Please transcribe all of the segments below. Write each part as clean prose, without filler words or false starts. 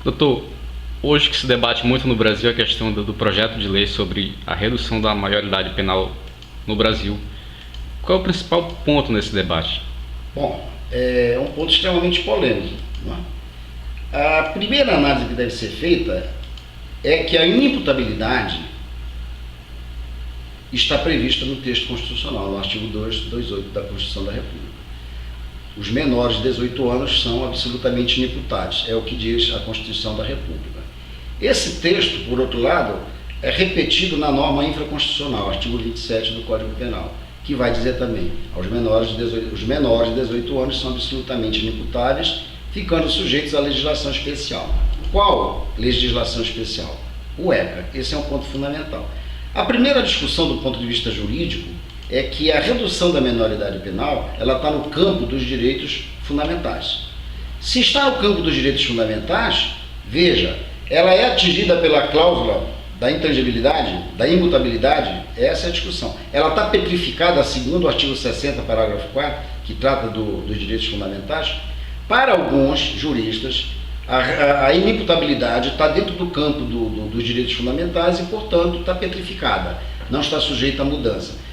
Doutor, hoje que se debate muito no Brasil a questão do projeto de lei sobre a redução da maioridade penal no Brasil. Qual é o principal ponto nesse debate? Bom, é um ponto extremamente polêmico, não é? A primeira análise que deve ser feita é que a inimputabilidade está prevista no texto constitucional, no artigo 228 da Constituição da República. Os menores de 18 anos são absolutamente inimputáveis, é o que diz a Constituição da República. Esse texto, por outro lado, é repetido na norma infraconstitucional, artigo 27 do Código Penal, que vai dizer também, os menores de 18 anos são absolutamente inimputáveis, ficando sujeitos à legislação especial. Qual legislação especial? O ECA. Esse é um ponto fundamental. A primeira discussão do ponto de vista jurídico é que a redução da menoridade penal, ela está no campo dos direitos fundamentais. Se está no campo dos direitos fundamentais, veja, ela é atingida pela cláusula da intangibilidade, da imutabilidade, essa é a discussão. Ela está petrificada segundo o artigo 60, parágrafo 4, que trata dos direitos fundamentais. Para alguns juristas, a inimputabilidade está dentro do campo dos direitos fundamentais e, portanto, está petrificada, não está sujeita a mudança.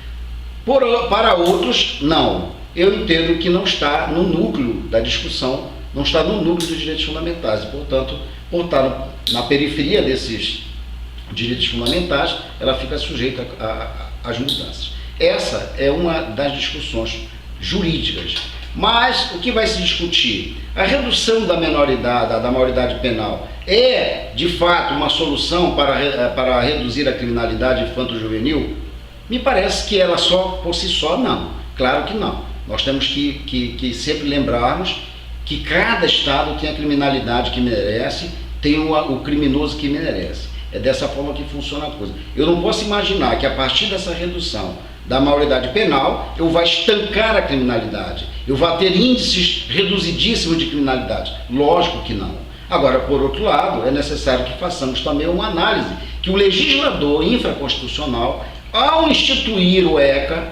Para outros, não. Eu entendo que não está no núcleo da discussão, não está no núcleo dos direitos fundamentais e, portanto, por estar na periferia desses direitos fundamentais, ela fica sujeita às mudanças. Essa é uma das discussões jurídicas. Mas o que vai se discutir? A redução da maioridade penal é, de fato, uma solução para reduzir a criminalidade infanto-juvenil? Me parece que ela só, por si só, não. Claro que não. Nós temos que sempre lembrarmos que cada estado tem a criminalidade que merece, tem o criminoso que merece. É dessa forma que funciona a coisa. Eu não posso imaginar que a partir dessa redução da maioridade penal, eu vá estancar a criminalidade, eu vá ter índices reduzidíssimos de criminalidade. Lógico que não. Agora, por outro lado, é necessário que façamos também uma análise, que o legislador infraconstitucional, ao instituir o ECA,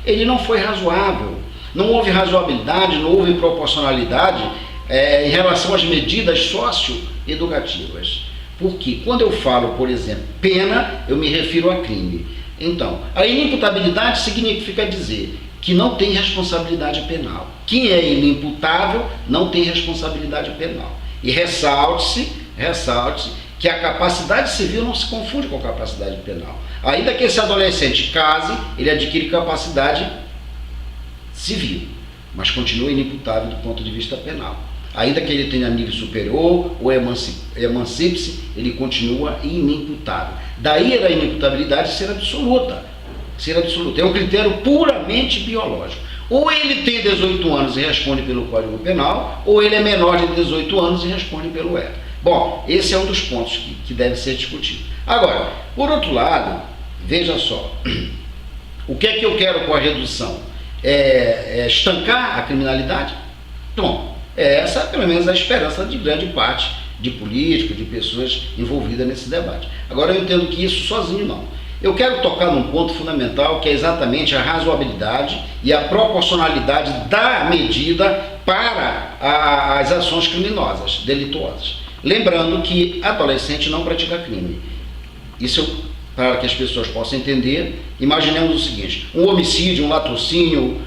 ele não foi razoável. Não houve razoabilidade, não houve proporcionalidade em relação às medidas socioeducativas. Porque quando eu falo, por exemplo, pena, eu me refiro a crime. Então, a inimputabilidade significa dizer que não tem responsabilidade penal. Quem é inimputável não tem responsabilidade penal. E ressalte-se que a capacidade civil não se confunde com a capacidade penal. Ainda que esse adolescente case, ele adquire capacidade civil, mas continua inimputável do ponto de vista penal. Ainda que ele tenha nível superior ou emancipe-se, ele continua inimputável. Daí a inimputabilidade ser absoluta. É um critério puramente biológico. Ou ele tem 18 anos e responde pelo Código Penal, ou ele é menor de 18 anos e responde pelo ECA. Bom, esse é um dos pontos que deve ser discutido. Agora, por outro lado, veja só, o que é que eu quero com a redução? É estancar a criminalidade? Bom, essa é pelo menos a esperança de grande parte de políticos, de pessoas envolvidas nesse debate. Agora eu entendo que isso sozinho não. Eu quero tocar num ponto fundamental, que é exatamente a razoabilidade e a proporcionalidade da medida para as ações criminosas, delituosas. Lembrando que adolescente não pratica crime. Isso, para que as pessoas possam entender, imaginemos o seguinte: um homicídio, um latrocínio,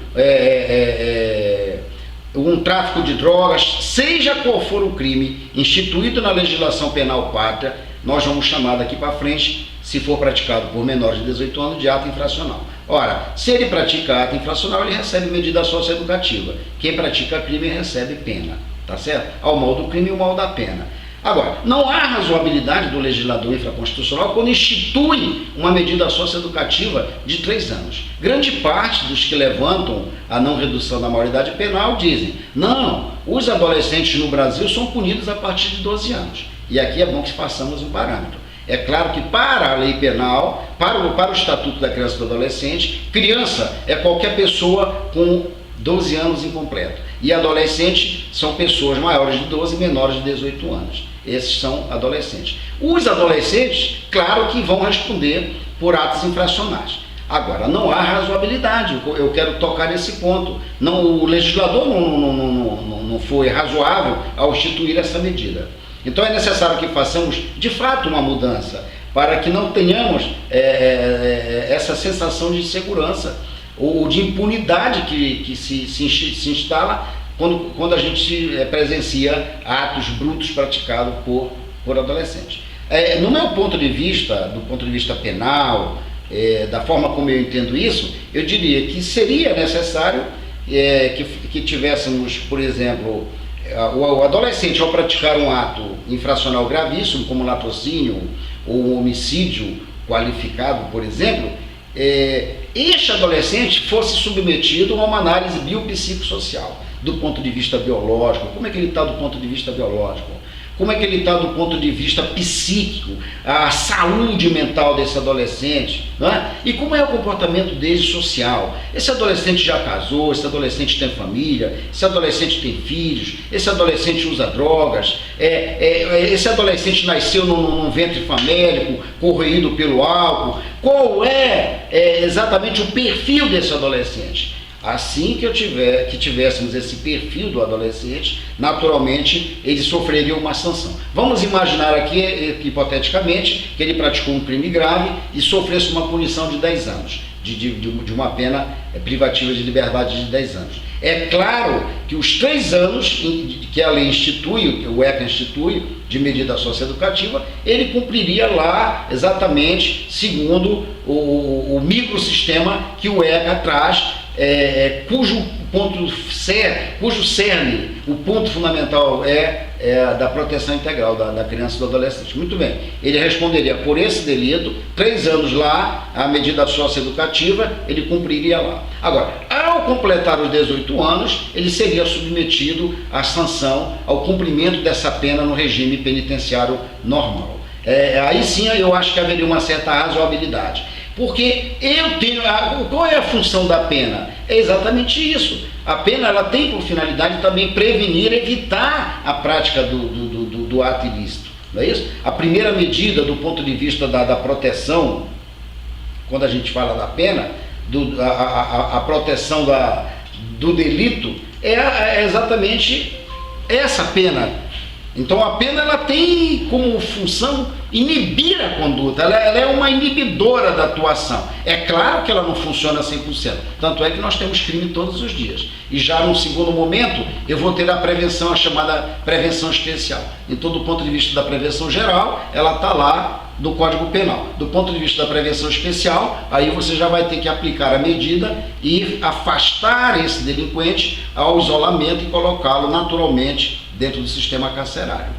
um tráfico de drogas, seja qual for o crime instituído na legislação penal pátria, nós vamos chamar daqui para frente, se for praticado por menores de 18 anos, de ato infracional. Ora, se ele pratica ato infracional, ele recebe medida socioeducativa. Quem pratica crime recebe pena, tá certo? Ao mal do crime e ao mal da pena. Agora, não há razoabilidade do legislador infraconstitucional quando institui uma medida socioeducativa de 3 anos. Grande parte dos que levantam a não redução da maioridade penal dizem: não, os adolescentes no Brasil são punidos a partir de 12 anos. E aqui é bom que façamos um parâmetro. É claro que para a lei penal, para o Estatuto da Criança e do Adolescente, criança é qualquer pessoa com 12 anos incompleto. E adolescente são pessoas maiores de 12 e menores de 18 anos. Esses são adolescentes. Os adolescentes, claro que vão responder por atos infracionais. Agora, não há razoabilidade, eu quero tocar nesse ponto. Não, o legislador não foi razoável ao instituir essa medida. Então é necessário que façamos, de fato, uma mudança, para que não tenhamos essa sensação de insegurança ou de impunidade que se instala quando a gente presencia atos brutos praticados por adolescentes. No meu ponto de vista, do ponto de vista penal, da forma como eu entendo isso, eu diria que seria necessário que tivéssemos, por exemplo, o adolescente, ao praticar um ato infracional gravíssimo, como latrocínio ou homicídio qualificado, por exemplo, este adolescente fosse submetido a uma análise biopsicossocial, do ponto de vista biológico. Como é que ele está do ponto de vista biológico? Como é que ele está do ponto de vista psíquico, a saúde mental desse adolescente, não é? E como é o comportamento dele social? Esse adolescente já casou, esse adolescente tem família, esse adolescente tem filhos, esse adolescente usa drogas, esse adolescente nasceu num ventre famélico, corroído pelo álcool. Qual é exatamente o perfil desse adolescente? Assim que tivéssemos esse perfil do adolescente, naturalmente ele sofreria uma sanção. Vamos imaginar aqui, hipoteticamente, que ele praticou um crime grave e sofresse uma punição de 10 anos, de uma pena privativa de liberdade de 10 anos. É claro que os 3 anos que a lei institui, que o ECA institui, de medida socioeducativa, ele cumpriria lá exatamente segundo o microsistema que o ECA traz, cujo cerne, o ponto fundamental da proteção integral da criança e do adolescente. Muito bem, ele responderia por esse delito, 3 anos lá, a medida socioeducativa, ele cumpriria lá. Agora, ao completar os 18 anos, ele seria submetido à sanção, ao cumprimento dessa pena no regime penitenciário normal. Aí sim eu acho que haveria uma certa razoabilidade. Porque qual é a função da pena? É exatamente isso. A pena ela tem por finalidade também prevenir, evitar a prática do ato ilícito. Não é isso? A primeira medida do ponto de vista da proteção, quando a gente fala da pena, a proteção do delito, é exatamente essa pena. Então a pena ela tem como função inibir a conduta, ela é uma inibidora da atuação. É claro que ela não funciona 100%, tanto é que nós temos crime todos os dias. E já num segundo momento eu vou ter a prevenção, a chamada prevenção especial. Então do ponto de vista da prevenção geral, ela está lá no Código Penal. Do ponto de vista da prevenção especial, aí você já vai ter que aplicar a medida e afastar esse delinquente ao isolamento e colocá-lo naturalmente dentro do sistema carcerário.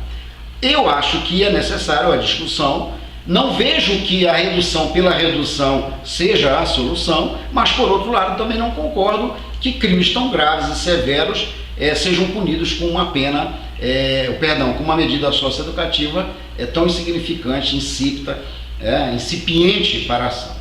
Eu acho que é necessário a discussão, não vejo que a redução pela redução seja a solução, mas por outro lado também não concordo que crimes tão graves e severos sejam punidos com uma pena, com uma medida socioeducativa tão insignificante, insípida, incipiente para a ação.